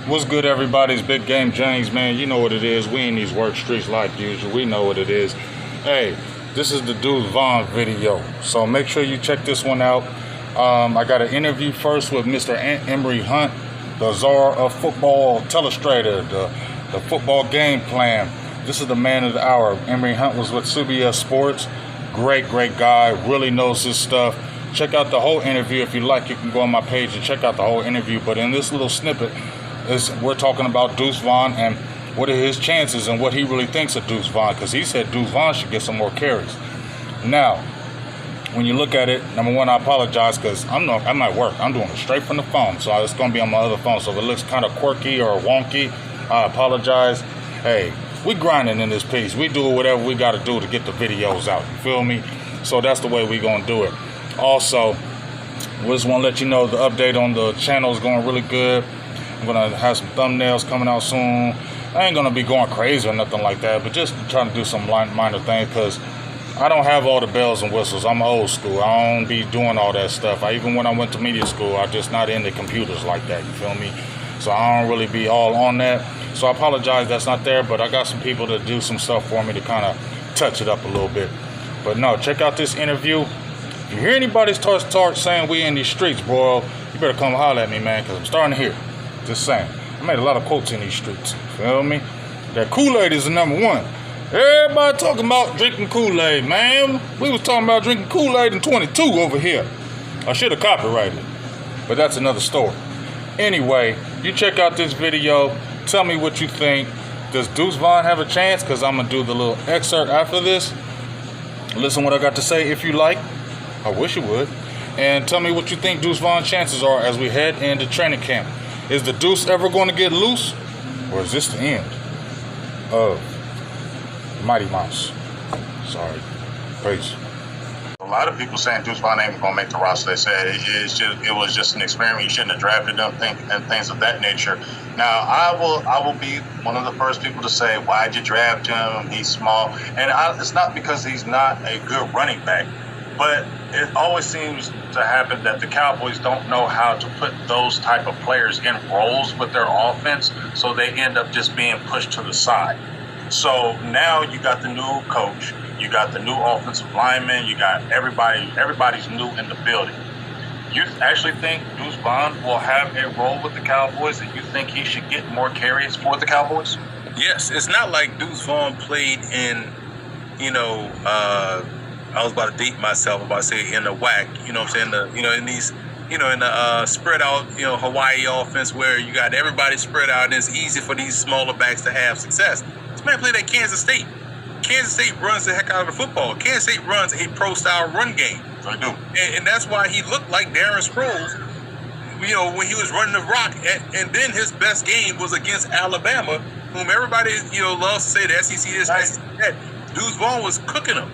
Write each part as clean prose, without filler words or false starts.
What's good, everybody? It's Big Game James, man. You know what it is. We in these work streets like usual. We know what it is. Hey, this is the Deuce Vaughn video, so make sure you check this one out. I got an interview first with Mr. Emery Hunt, the czar of football telestrator, the football game plan. This is the man of the hour. Emery Hunt was with CBS Sports. Great guy. Really knows his stuff. Check out the whole interview. If you like, you can go on my page and check out the whole interview. But in this little snippet, we're talking about Deuce Vaughn and what are his chances and what he really thinks of Deuce Vaughn, because he said Deuce Vaughn should get some more carries. Now, when you look at it, number one, I apologize because I'm at work. I'm doing it straight from the phone, so it's going to be on my other phone. So if it looks kind of quirky or wonky, I apologize. Hey, we grinding in this piece. We do whatever we got to do to get the videos out. You feel me? So that's the way we going to do it. Also, we just want to let you know the update on the channel is going really good. I'm going to have some thumbnails coming out soon. I ain't going to be going crazy or nothing like that, but just trying to do some minor things because I don't have all the bells and whistles. I'm old school. I don't be doing all that stuff. Even when I went to media school, I just not into computers like that, you feel me? So I don't really be all on that. So I apologize that's not there, but I got some people to do some stuff for me to kind of touch it up a little bit. But no, check out this interview. If you hear anybody start saying we in these streets, bro, you better come holler at me, man, because I'm starting to hear. Just saying. I made a lot of quotes in these streets. Feel me? That Kool-Aid is the number one. Everybody talking about drinking Kool-Aid, man. We was talking about drinking Kool-Aid in 22 over here. I should have copyrighted it, but that's another story. Anyway, you check out this video. Tell me what you think. Does Deuce Vaughn have a chance? Because I'm going to do the little excerpt after this. Listen what I got to say if you like. I wish you would. And tell me what you think Deuce Vaughn's chances are as we head into training camp. Is the Deuce ever going to get loose? Or is this the end of Mighty Mouse? Sorry. Peace. A lot of people saying Deuce Vaughn ain't going to make the roster. They said it was just an experiment. You shouldn't have drafted him and things of that nature. Now, I will be one of the first people to say, why'd you draft him? He's small. And it's not because he's not a good running back. But it always seems to happen that the Cowboys don't know how to put those type of players in roles with their offense, so they end up just being pushed to the side. So now you got the new coach, you got the new offensive lineman, you got everybody's new in the building. You actually think Deuce Bond will have a role with the Cowboys, and you think he should get more carries for the Cowboys? Yes, it's not like Deuce Vaughn played in, I was about to date myself, about to say in the WAC, you know what I'm saying? In these, in the spread out, Hawaii offense where you got everybody spread out and it's easy for these smaller backs to have success. This man played at Kansas State. Kansas State runs the heck out of the football. Kansas State runs a pro-style run game. They do. And that's why he looked like Darren Sproles, when he was running the rock. And then his best game was against Alabama, whom everybody, loves to say the SEC this, SEC that. Deuce Vaughn was cooking them.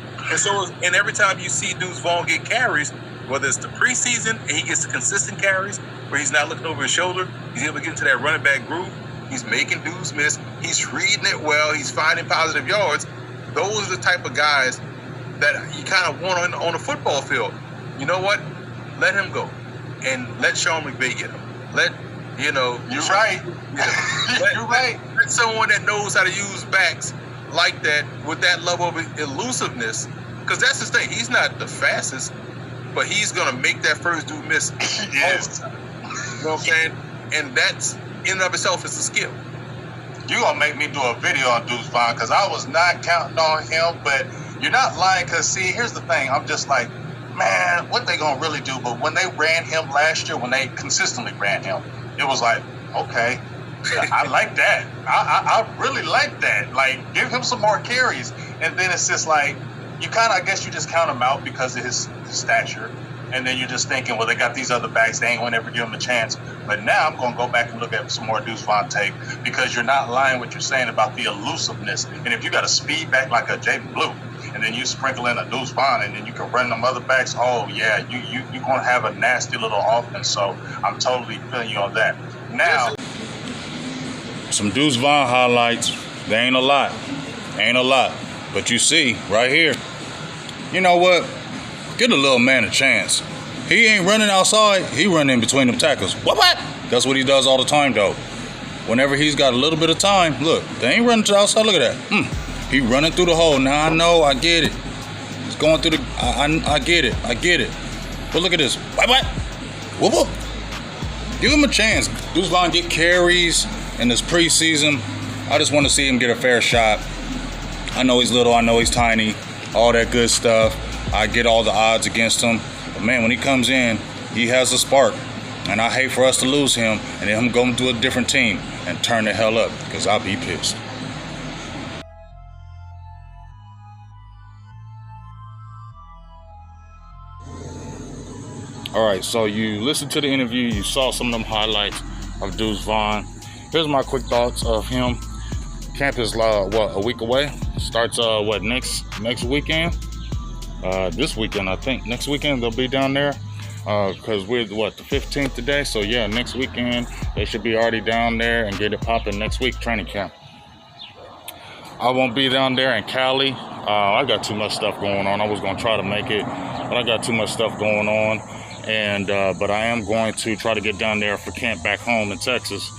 And every time you see Deuce Vaughn get carries, whether it's the preseason and he gets consistent carries where he's not looking over his shoulder, he's able to get into that running back groove, he's making dudes miss, he's reading it well, he's finding positive yards. Those are the type of guys that you kind of want on the football field. You know what? Let him go. And let Sean McVay get him. You're right. You're right. Let someone that knows how to use backs like that with that level of elusiveness, because that's his thing. He's not the fastest, but he's gonna make that first dude miss. Yes. You know what I'm saying? And that's in and of itself is a skill. You're gonna make me do a video on Deuce Vaughn because I was not counting on him, but you're not lying. Because see, here's the thing. I'm just like, man, what they gonna really do? But when they ran him last year, when they consistently ran him, it was like, okay. I like that. I really like that. Like, give him some more carries. And then it's just like, you kind of, I guess you just count him out because of his stature. And then you're just thinking, well, they got these other backs. They ain't going to ever give him a chance. But now I'm going to go back and look at some more Deuce Vaughn tape because you're not lying what you're saying about the elusiveness. And if you got a speed back like a Jay Blue, and then you sprinkle in a Deuce Vaughn, and then you can run them other backs, oh, yeah, you're going to have a nasty little offense. So I'm totally feeling you on that. Now, some Deuce Vaughn highlights. They ain't a lot. But you see, right here, you know what? Get a little man a chance. He ain't running outside. He running in between them tackles. What? That's what he does all the time, though. whenever he's got a little bit of time, look, they ain't running to the outside. Look at that. He running through the hole. Now I know, I get it. He's going through the. I get it. I get it. But look at this. Bye. Whoop whoop. Give him a chance. Deuce Vaughn get carries in this preseason. I just want to see him get a fair shot. I know he's little. I know he's tiny. All that good stuff. I get all the odds against him. But man, when he comes in, he has a spark. And I hate for us to lose him and then him going to a different team and turn the hell up, because I'll be pissed. All right, so you listened to the interview. You saw some of them highlights of Deuce Vaughn. Here's my quick thoughts of him. Camp is a week away. Starts next weekend? This weekend, I think. Next weekend they'll be down there. Because we're the 15th today. So yeah, next weekend they should be already down there and get it popping next week, training camp. I won't be down there in Cali. I got too much stuff going on. I was gonna try to make it, but I got too much stuff going on. And but I am going to try to get down there for camp back home in Texas.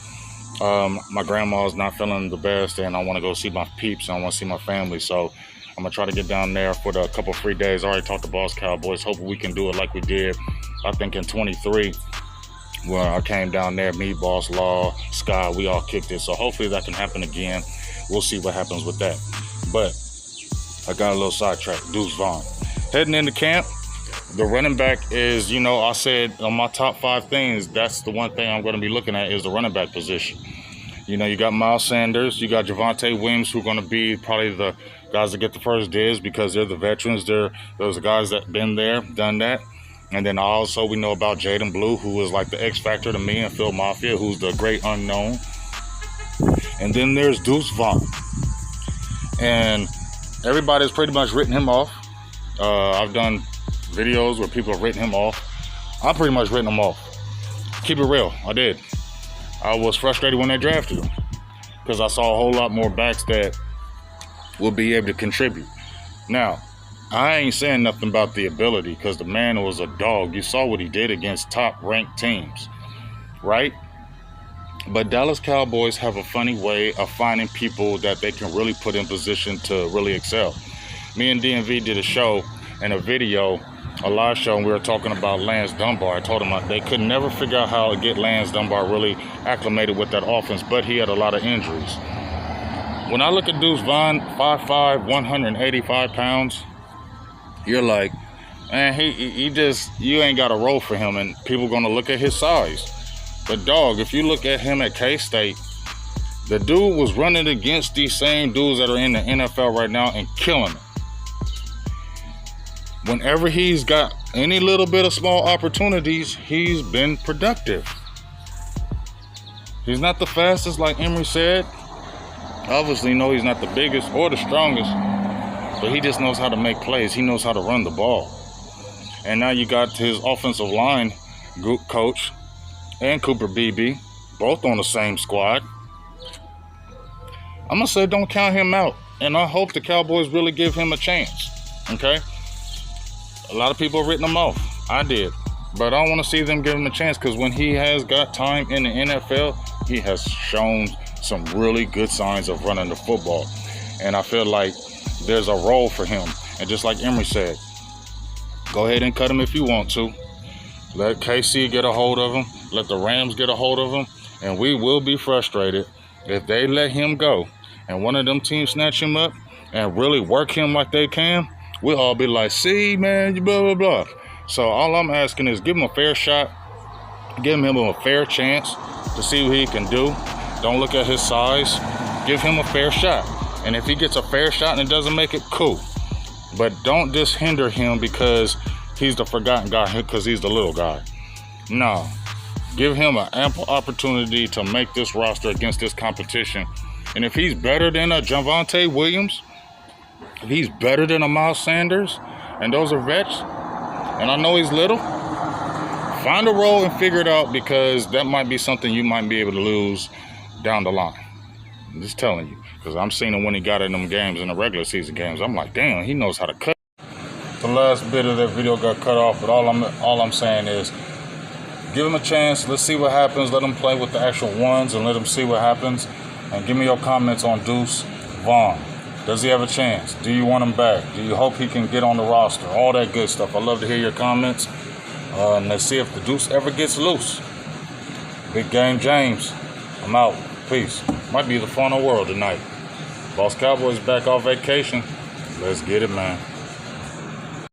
My grandma's not feeling the best, and I want to go see my peeps and I want to see my family. So I'm gonna try to get down there for the couple free days. I already talked to Boss Cowboys. Hopefully we can do it like we did, I think, in 23, where I came down there, me, Boss Law, Sky, we all kicked it. So hopefully that can happen again. We'll see what happens with that. But I got a little sidetracked. Deuce Vaughn. Heading into camp, the running back is, I said on my top 5 things, that's the one thing I'm going to be looking at is the running back position. You got Miles Sanders, you got Javonte Williams, who are going to be probably the guys that get the first dibs because they're the veterans. Those are guys that been there, done that. And then also we know about Jaden Blue, who is like the X factor to me, and Phil Mafia, who's the great unknown. And then there's Deuce Vaughn. And everybody's pretty much written him off. I've done videos where people have written him off. I pretty much written him off. Keep it real, I did. I was frustrated when they drafted him because I saw a whole lot more backs that will be able to contribute. Now, I ain't saying nothing about the ability because the man was a dog. You saw what he did against top-ranked teams, right? But Dallas Cowboys have a funny way of finding people that they can really put in position to really excel. Me and DMV did a show and a video, a live show, and we were talking about Lance Dunbar. I told them they could never figure out how to get Lance Dunbar really acclimated with that offense, but he had a lot of injuries. When I look at Deuce Vaughn, 5'5", 185 pounds, you're like, man, he just, you ain't got a role for him, and people are going to look at his size. But dog, if you look at him at K-State, the dude was running against these same dudes that are in the NFL right now and killing them. Whenever he's got any little bit of small opportunities, he's been productive. He's not the fastest, like Emery said. Obviously, no, he's not the biggest or the strongest, but he just knows how to make plays. He knows how to run the ball. And now you got his offensive line coach and Cooper Beebe, both on the same squad. I'm going to say don't count him out, and I hope the Cowboys really give him a chance, okay? A lot of people have written him off. I did. But I want to see them give him a chance because when he has got time in the NFL, he has shown some really good signs of running the football. And I feel like there's a role for him. And just like Emery said, go ahead and cut him if you want to. Let KC get a hold of him. Let the Rams get a hold of him. And we will be frustrated if they let him go and one of them teams snatch him up and really work him like they can. We'll all be like, see, man, you blah, blah, blah. So all I'm asking is give him a fair shot. Give him a fair chance to see what he can do. Don't look at his size. Give him a fair shot. And if he gets a fair shot and it doesn't make it, cool. But don't just hinder him because he's the forgotten guy, because he's the little guy. No. Give him an ample opportunity to make this roster against this competition. And if he's better than a Javonte Williams, if he's better than a Miles Sanders, and those are vets, and I know he's little, find a role and figure it out, because that might be something you might be able to lose down the line. I'm just telling you, because I'm seeing him when he got in them games, in the regular season games. I'm like, damn, he knows how to cut. The last bit of that video got cut off, but all I'm saying is Give him a chance. Let's see what happens. Let him play with the actual ones and let him see what happens. And give me your comments on Deuce Vaughn. Does he have a chance? Do you want him back? Do you hope he can get on the roster? All that good stuff. I love to hear your comments. And let's see if the Deuce ever gets loose. Big Game James. I'm out. Peace. Might be the fun of the world tonight. Boss Cowboys back off vacation. Let's get it, man.